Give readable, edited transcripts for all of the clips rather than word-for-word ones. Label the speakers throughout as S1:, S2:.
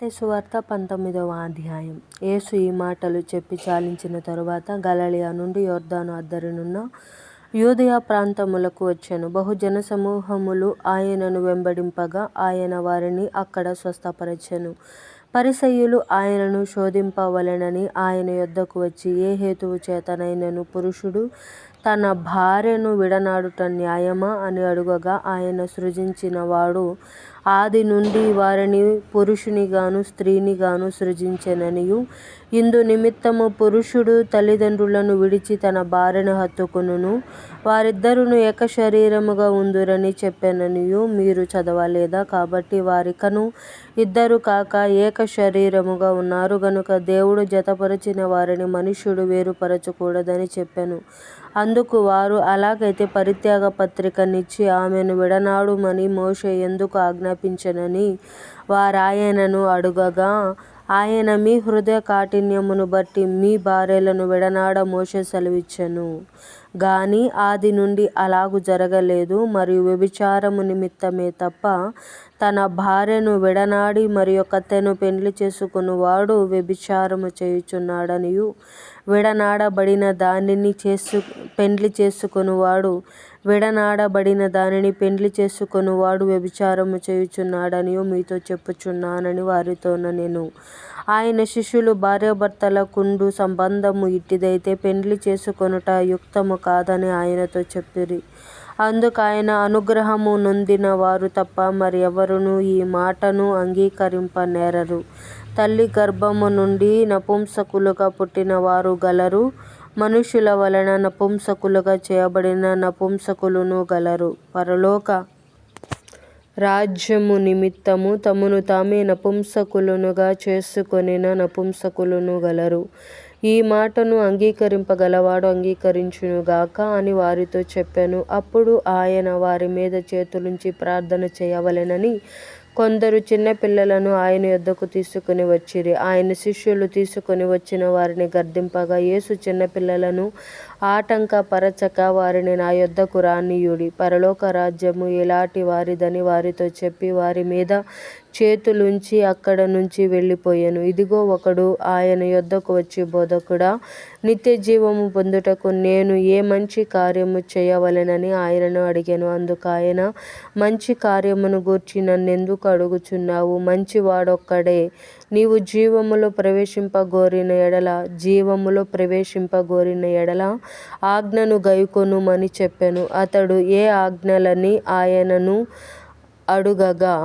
S1: మత్తయి సువార్త 19వ అధ్యాయం. యేసు ఈ మాటలు చెప్పి చాలించిన తరువాత గలిలయ నుండి యొర్దాను అద్దరినున్న యూదయ ప్రాంతములకు వచ్చెను. బహుజన సమూహములు ఆయనను వెంబడింపగా ఆయన వారిని అక్కడ స్వస్థపరచెను. పరిసయ్యులు ఆయనను శోధింపవలెనని ఆయన యొద్దకు వచ్చి, ఏ హేతువు చేతనైనను పురుషుడు తన భార్యను విడనాడుట న్యాయమా అని అడుగగా, ఆయన సృజించిన వాడు ఆది నుండి వారిని పురుషునిగాను స్త్రీనిగాను సృజించెననియూ, ఇందు నిమిత్తము పురుషుడు తల్లిదండ్రులను విడిచి తన భార్యను హత్తుకొనును, వారిద్దరును ఏక శరీరముగా ఉందురని చెప్పెననియూ మీరు చదవలేదా? కాబట్టి వారికను ఇద్దరు కాక ఏక శరీరముగా ఉన్నారు గనుక దేవుడు జతపరచిన వారిని మనుష్యుడు వేరుపరచకూడదని చెప్పెను. అందుకు వారు, అలాగైతే పరిత్యాగ పత్రిక నిచ్చి ఆమెను విడనాడుమని మోషే ఎందుకు ఆజ్ఞాపించెనని వారాయనను అడుగగా, ఆయన, మీ హృదయ కాఠిన్యమును బట్టి మీ భార్యలను విడనాడ మోషే సెలవిచ్చెను గాని ఆది నుండి అలాగు జరగలేదు. మరియు వ్యభిచారము నిమిత్తమే తప్ప తన భార్యను విడనాడి మరియొకతెను పెండ్లి చేసుకొనువాడు వ్యభిచారము చేయుచున్నాడనియూ, విడనాడబడిన దానిని పెండ్లి చేసుకొనువాడు వ్యభిచారము చేయుచున్నాడనియూ మీతో చెప్పుచున్నానని వారితో నెనెను. ఆయన శిష్యులు, భార్యాభర్తలకుండు సంబంధము ఇట్టిదైతే పెండ్లి చేసుకొనుట యుక్తము కాదని ఆయనతో చెప్పిరి. అందుకాయన, అనుగ్రహము నొందిన వారు తప్ప మరి ఎవరునూ ఈ మాటను అంగీకరింప నేరరు. తల్లి గర్భము నుండి నపుంసకులుగా పుట్టిన వారు గలరు, మనుష్యుల వలన నపుంసకులుగా చేయబడిన నపుంసకులును గలరు. పరలోక రాజ్యము నిమిత్తము తమను తామే నపుంసకులనుగా చేసుకొనిన నపుంసకులును గలరు. ఈ మాటను అంగీకరింపగలవాడు అంగీకరించునుగాక అని వారితో చెప్పెను. అప్పుడు ఆయన వారి మీద చేతులుంచి ప్రార్థన చేయవలెనని కొందరు చిన్నపిల్లలను ఆయన యొద్దకు తీసుకొని వచ్చిరి. ఆయన శిష్యులు తీసుకొని వచ్చిన వారిని గద్దింపగా, యేసు చిన్నపిల్లలను ఆటంకపరచక వారిని నా యొద్దకు రానియ్యుడి, పరలోక రాజ్యము ఇలాటి వారిదని వారితో చెప్పి వారి మీద చేతులుంచి అక్కడ నుంచి వెళ్ళిపోయెను. ఇదిగో ఒకడు ఆయన యొద్దకు వచ్చి, బోధకుడా, నిత్యజీవము పొందుటకు నేను ఏ మంచి కార్యము చేయవలెనని ఆయనను అడిగెను. అందుకాయన, మంచి కార్యమును గూర్చి నన్నెందుకు అడుగుచున్నావు? మంచివాడొక్కడే. నీవు జీవములో ప్రవేశింపగోరిన ఎడల ఆజ్ఞను గైకొనుమని చెప్పెను. అతడు, ఏ ఆజ్ఞలని ఆయనను అడుగగా,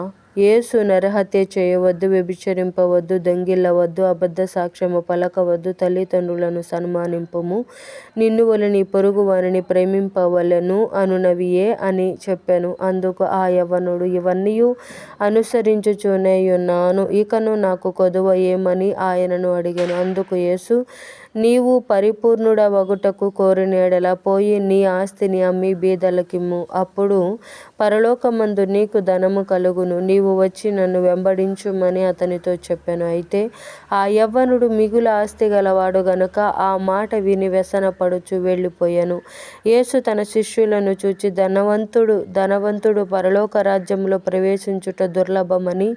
S1: యేసు, నరహత్య చేయవద్దు, వ్యభిచరింపవద్దు, దొంగిల్లవద్దు, అబద్ధ సాక్ష్యము పలకవద్దు, తల్లిదండ్రులను సన్మానింపుము, నిన్ను వలె నీ పొరుగువానిని ప్రేమింపవలెను అనునవియే అని చెప్పెను. అందుకు ఆ యవ్వనుడు, ఇవన్నీయు అనుసరించుచునే యున్నాను, ఇకను నాకు కొదువ ఏమని ఆయనను అడిగెను. అందుకు యేసు, నీవు పరిపూర్ణుడవగుటకు కోరిన ఎడల పోయి నీ ఆస్తిని అమ్మి బీదలకిమ్ము, అప్పుడు పరలోకమందు నీకు ధనము కలుగును. నీవు వచ్చి నన్ను వెంబడించుమని అతనితో చెప్పెను. అయితే ఆ యవ్వనుడు మిగుల ఆస్తి గలవాడు గనుక ఆ మాట విని వ్యసనపడుచు వెళ్ళిపోయెను. యేసు తన శిష్యులను చూచి, ధనవంతుడు పరలోక రాజ్యములో ప్రవేశించుట దుర్లభమని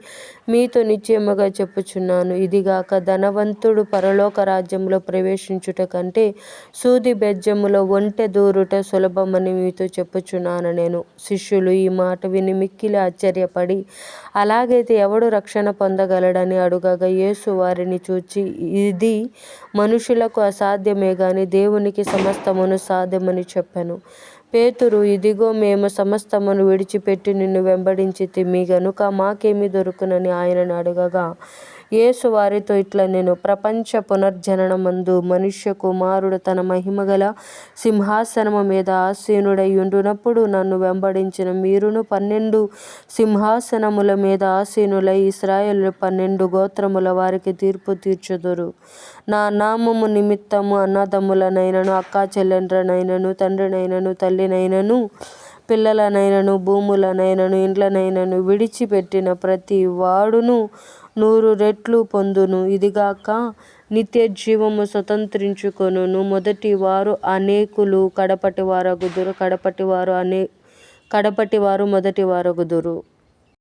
S1: మీతో నిశ్చయముగా చెప్పుచున్నాను. ఇదిగాక ధనవంతుడు పరలోక రాజ్యములో ప్రవేశించుట కంటే సూది బెజ్జములో ఒంటె దూరుట సులభమని మీతో చెప్పుచున్నానెను. శిష్యులు ఈ మాట విని మిక్కిలి ఆశ్చర్యపడి, అలాగైతే ఎవడు రక్షణ పొందగలడని అడుగగా, యేసు వారిని చూచి, ఇది మనుషులకు అసాధ్యమే గాని దేవునికి సమస్తమును సాధ్యమని చెప్పెను. పేతురు, ఇదిగో మేము సమస్తమును విడిచిపెట్టి నిన్ను వెంబడించితిమి గనుక మాకేమి దొరుకునని ఆయనను అడుగగా, యేసు వారితో ఇట్లనెను, ప్రపంచ పునర్జననమందు మనుష్య కుమారుడు తన మహిమగల సింహాసనము మీద ఆసీనుడై యుండునప్పుడు నన్ను వెంబడించిన మీరును 12 సింహాసనముల మీద ఆసీనులై ఇశ్రాయేలు 12 గోత్రముల వారికి తీర్పు తీర్చుదురు. నా నామము నిమిత్తము అన్నదమ్ములనైనను, అక్కాచెల్లెండ్రనైనను, తండ్రినైనను, తల్లినైనను, పిల్లలనైనను, భూములనైనను, ఇండ్లనైనను విడిచిపెట్టిన ప్రతి వాడును 100 రెట్లు పొందును. ఇదిగాక నిత్యజీవము స్వతంత్రించుకొనును. మొదటివారు అనేకులు కడపటివారగుదురు, కడపటివారు మొదటివారగుదురు.